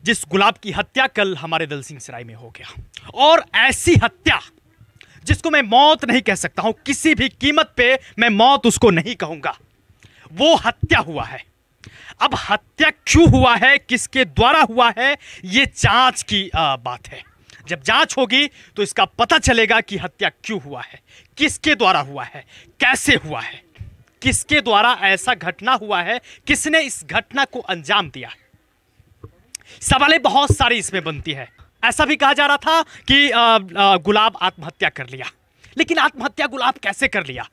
जिस गुलाब की हत्या कल हमारे दलसिंह सराय में हो गया, और ऐसी हत्या जिसको मैं मौत नहीं कह सकता हूं, किसी भी कीमत पे मैं मौत उसको नहीं कहूंगा, वो हत्या हुआ है। अब हत्या क्यों हुआ है, किसके द्वारा हुआ है, ये जांच की बात है। जब जांच होगी तो इसका पता चलेगा कि हत्या क्यों हुआ है, किसके द्वारा हुआ है, कैसे हुआ है, किसके द्वारा ऐसा घटना हुआ है, किसने इस घटना को अंजाम दिया। सवालें बहुत सारी इसमें बनती है। ऐसा भी कहा जा रहा था कि गुलाब आत्महत्या कर लिया, लेकिन आत्महत्या गुलाब कैसे कर लिया,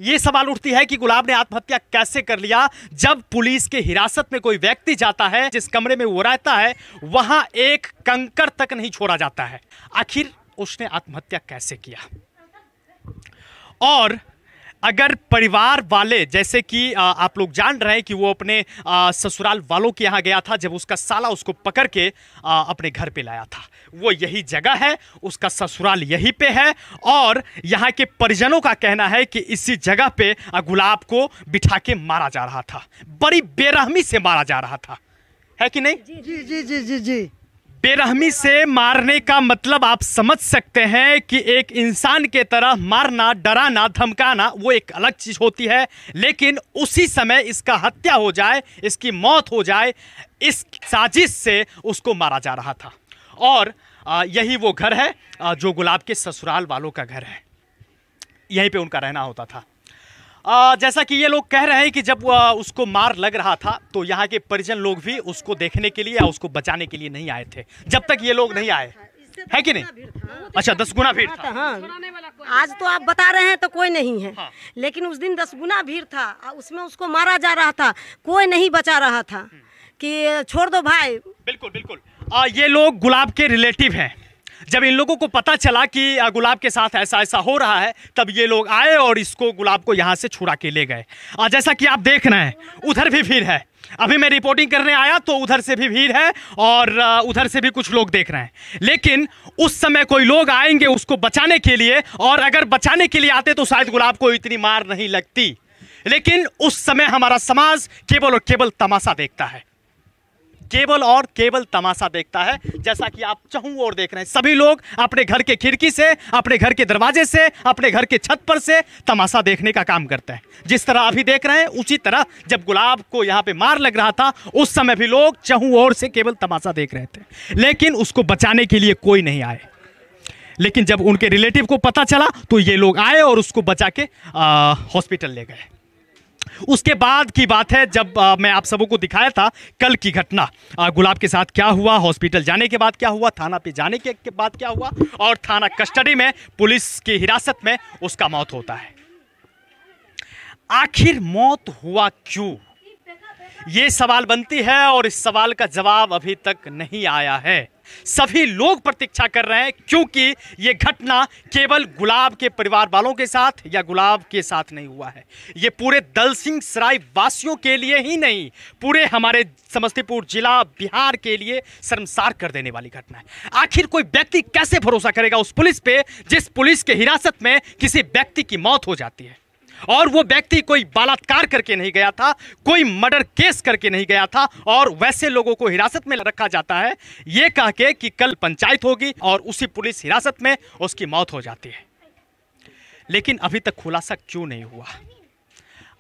यह सवाल उठती है कि गुलाब ने आत्महत्या कैसे कर लिया। जब पुलिस के हिरासत में कोई व्यक्ति जाता है, जिस कमरे में वो रहता है, वहां एक कंकड़ तक नहीं छोड़ा जाता है। आखिर उसने आत्महत्या कैसे किया? और अगर परिवार वाले, जैसे कि आप लोग जान रहे हैं कि वो अपने ससुराल वालों के यहाँ गया था, जब उसका साला उसको पकड़ के अपने घर पे लाया था, वो यही जगह है, उसका ससुराल यहीं पे है, और यहाँ के परिजनों का कहना है कि इसी जगह पे गुलाब को बिठा के मारा जा रहा था, बड़ी बेरहमी से मारा जा रहा था, है कि नहीं? जी जी जी जी जी। बेरहमी से मारने का मतलब आप समझ सकते हैं कि एक इंसान के तरह मारना, डराना, धमकाना वो एक अलग चीज होती है, लेकिन उसी समय इसका हत्या हो जाए, इसकी मौत हो जाए, इस साजिश से उसको मारा जा रहा था। और यही वो घर है जो गुलाब के ससुराल वालों का घर है, यहीं पे उनका रहना होता था। जैसा कि ये लोग कह रहे हैं कि जब उसको मार लग रहा था तो यहाँ के परिजन लोग भी उसको देखने के लिए या उसको बचाने के लिए नहीं आए थे, जब तक ये लोग नहीं आए, है कि नहीं? अच्छा, 10 गुना भीड़ था। हाँ, आज तो आप बता रहे हैं तो कोई नहीं है, हाँ। लेकिन उस दिन 10 गुना भीड़ था, उसमें उसको मारा जा रहा था, कोई नहीं बचा रहा था कि छोड़ दो भाई। बिल्कुल बिल्कुल। ये लोग गुलाब के रिलेटिव हैं। जब इन लोगों को पता चला कि गुलाब के साथ ऐसा ऐसा हो रहा है, तब ये लोग आए और इसको, गुलाब को यहाँ से छुड़ा के ले गए। जैसा कि आप देख रहे हैं, उधर भी भीड़ है। अभी मैं रिपोर्टिंग करने आया तो उधर से भी भीड़ है और उधर से भी कुछ लोग देख रहे हैं, लेकिन उस समय कोई लोग आएंगे उसको बचाने के लिए, और अगर बचाने के लिए आते तो शायद गुलाब को इतनी मार नहीं लगती। लेकिन उस समय हमारा समाज केवल और केवल तमाशा देखता है, केवल और केवल तमाशा देखता है। जैसा कि आप चाहूं और देख रहे हैं, सभी लोग अपने घर के खिड़की से, अपने घर के दरवाजे से, अपने घर के छत पर से तमाशा देखने का काम करते हैं। जिस तरह अभी देख रहे हैं, उसी तरह जब गुलाब को यहाँ पे मार लग रहा था, उस समय भी लोग चाहूं और से केवल तमाशा देख रहे थे, लेकिन उसको बचाने के लिए कोई नहीं आए। लेकिन जब उनके रिलेटिव को पता चला तो ये लोग आए और उसको बचा के हॉस्पिटल ले गए। उसके बाद की बात है, जब मैं आप सबों को दिखाया था कल की घटना, गुलाब के साथ क्या हुआ, हॉस्पिटल जाने के बाद क्या हुआ, थाना पे जाने के बाद क्या हुआ, और थाना कस्टडी में पुलिस की हिरासत में उसका मौत होता है। आखिर मौत हुआ क्यों, ये सवाल बनती है, और इस सवाल का जवाब अभी तक नहीं आया है। सभी लोग प्रतीक्षा कर रहे हैं, क्योंकि ये घटना केवल गुलाब के परिवार वालों के साथ या गुलाब के साथ नहीं हुआ है, ये पूरे दलसिंह सराय वासियों के लिए ही नहीं, पूरे हमारे समस्तीपुर जिला, बिहार के लिए शर्मसार कर देने वाली घटना है। आखिर कोई व्यक्ति कैसे भरोसा करेगा उस पुलिस पे, जिस पुलिस के हिरासत में किसी व्यक्ति की मौत हो जाती है, और वो व्यक्ति कोई बलात्कार करके नहीं गया था, कोई मर्डर केस करके नहीं गया था, और वैसे लोगों को हिरासत में रखा जाता है ये कह के कि कल पंचायत होगी और उसी पुलिस हिरासत में उसकी मौत हो जाती है। लेकिन अभी तक खुलासा क्यों नहीं हुआ?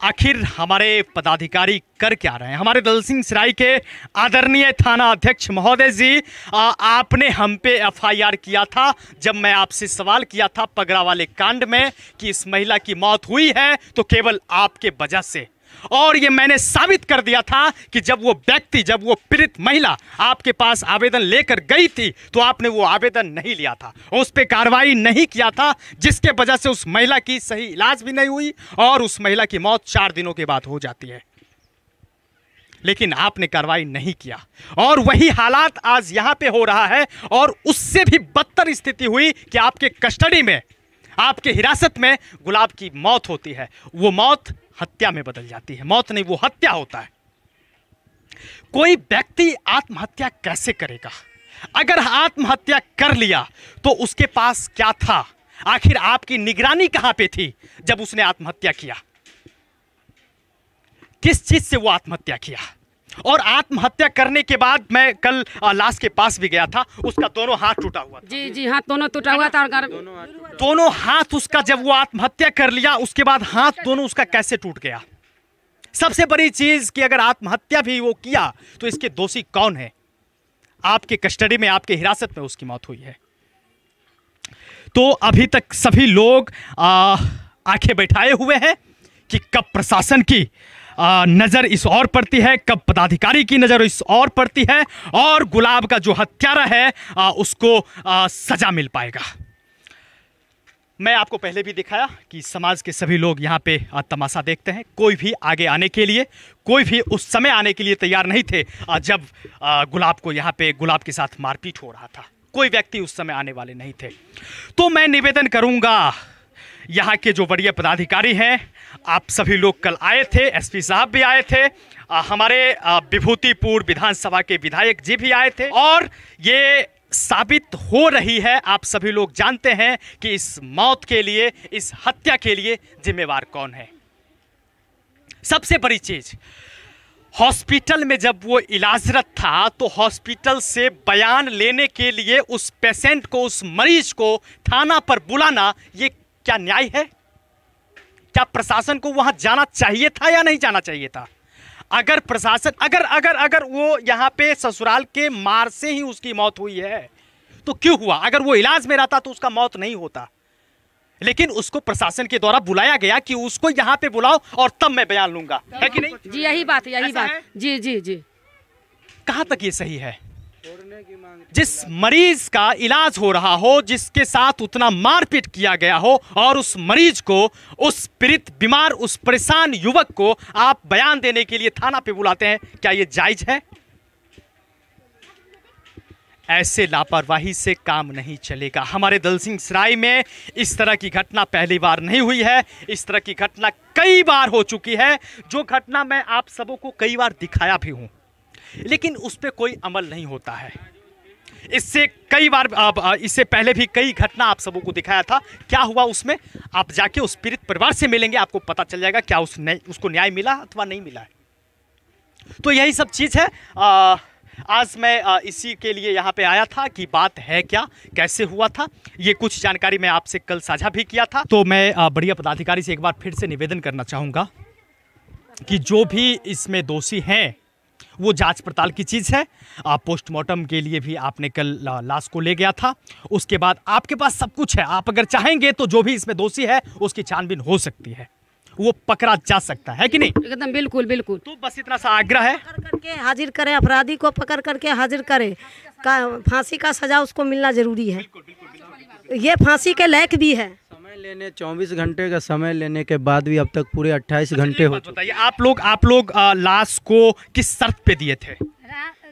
आखिर हमारे पदाधिकारी कर क्या रहे हैं? हमारे दलसिंह सराय के आदरणीय थाना अध्यक्ष महोदय जी, आपने हम पे एफआईआर किया था, जब मैं आपसे सवाल किया था पगड़ा वाले कांड में कि इस महिला की मौत हुई है तो केवल आपके वजह से, और ये मैंने साबित कर दिया था कि जब वो व्यक्ति, जब वो पीड़ित महिला आपके पास आवेदन लेकर गई थी तो आपने वो आवेदन नहीं लिया था, उस पर कार्रवाई नहीं किया था, जिसके वजह से उस महिला की सही इलाज भी नहीं हुई और उस महिला की मौत 4 दिनों के बाद हो जाती है। लेकिन आपने कार्रवाई नहीं किया, और वही हालात आज यहां पे हो रहा है, और उससे भी बदतर स्थिति हुई कि आपके कस्टडी में, आपके हिरासत में गुलाब की मौत होती है। वो मौत हत्या में बदल जाती है, मौत नहीं वो हत्या होता है। कोई व्यक्ति आत्महत्या कैसे करेगा? अगर आत्महत्या कर लिया तो उसके पास क्या था? आखिर आपकी निगरानी कहां पे थी जब उसने आत्महत्या किया? किस चीज से वो आत्महत्या किया? और आत्महत्या करने के बाद मैं कल लाश के पास भी गया था, उसका दोनों हाथ टूटा हुआ था। जी जी, हाथ दोनों टूटा हुआ था। और दोनों हाथ उसका, जब वो आत्महत्या कर लिया उसके बाद हाथ दोनों उसका कैसे टूट गया? सबसे बड़ी चीज कि अगर आत्महत्या भी वो किया तो इसके दोषी कौन है? आपके कस्टडी में, आपके हिरासत में उसकी मौत हुई है। तो अभी तक सभी लोग आंखें बैठाए हुए हैं कि कब प्रशासन की नजर इस ओर पड़ती है, कब पदाधिकारी की नजर इस ओर पड़ती है और गुलाब का जो हत्यारा है उसको सजा मिल पाएगा। मैं आपको पहले भी दिखाया कि समाज के सभी लोग यहाँ पे तमाशा देखते हैं। कोई भी आगे आने के लिए, कोई भी उस समय आने के लिए तैयार नहीं थे जब गुलाब को यहाँ पे गुलाब के साथ मारपीट हो रहा था। कोई व्यक्ति उस समय आने वाले नहीं थे। तो मैं निवेदन करूंगा, यहाँ के जो वरीय पदाधिकारी हैं, आप सभी लोग कल आए थे, एसपी साहब भी आए थे, हमारे विभूतिपुर विधानसभा के विधायक जी भी आए थे, और ये साबित हो रही है, आप सभी लोग जानते हैं कि इस मौत के लिए, इस हत्या के लिए जिम्मेवार कौन है। सबसे बड़ी चीज, हॉस्पिटल में जब वो इलाजरत था तो हॉस्पिटल से बयान लेने के लिए उस पेशेंट को, उस मरीज को थाना पर बुलाना, ये क्या न्याय है? क्या प्रशासन को वहां जाना चाहिए था या नहीं जाना चाहिए था? अगर प्रशासन, अगर अगर अगर वो यहाँ पे ससुराल के मार से ही उसकी मौत हुई है तो क्यों हुआ? अगर वो इलाज में रहता तो उसका मौत नहीं होता। लेकिन उसको प्रशासन के द्वारा बुलाया गया कि उसको यहाँ पे बुलाओ और तब मैं बयान लूंगा, है कि नहीं? जी, यही बात है, यही बात। जी जी जी। कहां तक ये सही है? जिस मरीज का इलाज हो रहा हो, जिसके साथ उतना मारपीट किया गया हो, और उस मरीज को, उस पीड़ित, बीमार, उस परेशान युवक को आप बयान देने के लिए थाना पे बुलाते हैं, क्या ये जायज है? ऐसे लापरवाही से काम नहीं चलेगा। हमारे दलसिंहसराय में इस तरह की घटना पहली बार नहीं हुई है, इस तरह की घटना कई बार हो चुकी है, जो घटना मैं आप सबों को कई बार दिखाया भी हूं, लेकिन उस पर कोई अमल नहीं होता है। इससे कई बार, इससे पहले भी कई घटना आप सबों को दिखाया था। क्या हुआ उसमें? आप जाके उस पीड़ित परिवार से मिलेंगे, आपको पता चल जाएगा क्या उसको न्याय मिला अथवा नहीं मिला है। तो यही सब चीज़ है। आज मैं इसी के लिए यहाँ पे आया था कि बात है क्या, कैसे हुआ था, ये कुछ जानकारी मैं आपसे कल साझा भी किया था। तो मैं बढ़िया पदाधिकारी से एक बार फिर से निवेदन करना चाहूँगा कि जो भी इसमें दोषी हैं वो जांच पड़ताल की चीज़ है। पोस्टमार्टम के लिए भी आपने कल लाश को ले गया था, उसके बाद आपके पास सब कुछ है। आप अगर चाहेंगे तो जो भी इसमें दोषी है उसकी छानबीन हो सकती है, वो पकड़ा जा सकता है कि नहीं? एकदम बिल्कुल बिल्कुल। तो बस इतना सा आग्रह है, पकड़ करके हाजिर करें, अपराधी को पकड़ करके हाजिर करें, फांसी का सजा उसको मिलना जरूरी है। ये फांसी के लायक भी है। समय लेने 24 घंटे का समय लेने के बाद भी अब तक पूरे 28 घंटे हो चुके। बताइए, आप लोग लाश को किस शर्त पे दिए थे?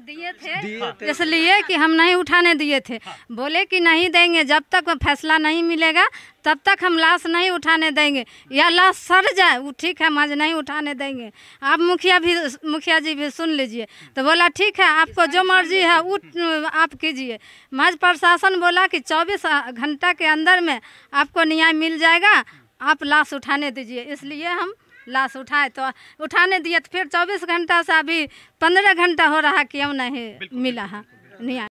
दिए थे इसलिए कि हम नहीं उठाने दिए थे। बोले कि नहीं देंगे, जब तक फैसला नहीं मिलेगा तब तक हम लाश नहीं उठाने देंगे, या लाश सड़ जाए वो ठीक है, मज नहीं उठाने देंगे। आप मुखिया जी भी सुन लीजिए। तो बोला ठीक है, आपको जो मर्जी है वो आप कीजिए। मज प्रशासन बोला कि 24 घंटा के अंदर में आपको न्याय मिल जाएगा, आप लाश उठाने दीजिए। इसलिए हम लाश उठाए, तो उठाने दिए। तो फिर 24 घंटा से अभी 15 घंटा हो रहा, क्यों नहीं मिला है न्याय।